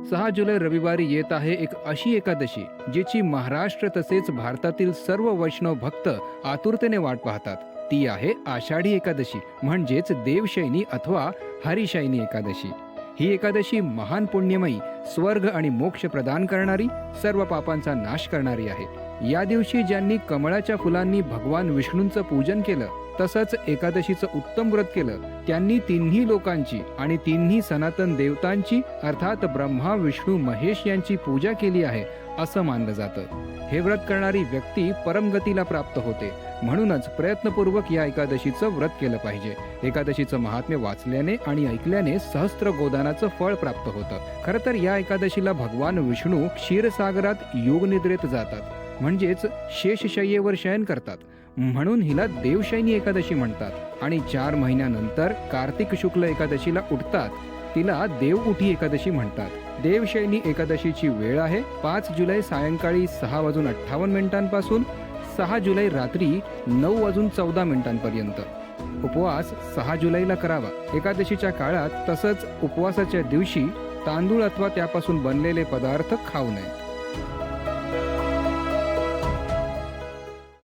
6 जुलै रविवारी येत आहे एक अशी एकादशी जिची महाराष्ट्र तसेच भारतातील सर्व वैष्णव भक्त आतुरतेने वाट पाहतात. ती आहे आषाढी एकादशी म्हणजेच देवशयनी अथवा हरिशयनी एकादशी. ही एकादशी महान पुण्यमयी, स्वर्ग आणि मोक्ष प्रदान करणारी, सर्व पापांचा नाश करणारी आहे. या दिवशी ज्यांनी कमळाच्या फुलांनी भगवान विष्णूंचं पूजन केलं, तसंच एकादशीचं उत्तम व्रत केलं, त्यांनी तिन्ही लोकांची आणि तिन्ही सनातन देवतांची अर्थात ब्रह्मा विष्णू महेश यांची पूजा केली आहे असं मानलं जातं. हे व्रत करणारी व्यक्ती परमगतीला प्राप्त होते. म्हणूनच प्रयत्नपूर्वक या एकादशीचं व्रत केलं पाहिजे. एकादशीचं महात्म्य वाचल्याने आणि ऐकल्याने सहस्त्र गोदानाचं फळ प्राप्त होतं. खरं तर या एकादशीला भगवान विष्णू क्षीरसागरात योगनिद्रेत जातात, म्हणजेच शेषशय्येवर शयन करतात. म्हणून हिला देवशयनी एकादशी म्हणतात आणि 4 महिन्यानंतर कार्तिक शुक्ल एकादशीला उठतात. तिला देवउठी एकादशी म्हणतात. देवशयनी एकादशीची वेळ आहे 5 जुलै सायंकाळी 6:58 पासून 6 जुलै रात्री 9:14 पर्यंत. उपवास 6 जुलैला करावा. एकादशीच्या काळात तसंच उपवासाच्या दिवशी तांदूळ अथवा त्यापासून बनलेले पदार्थ खाऊ नये.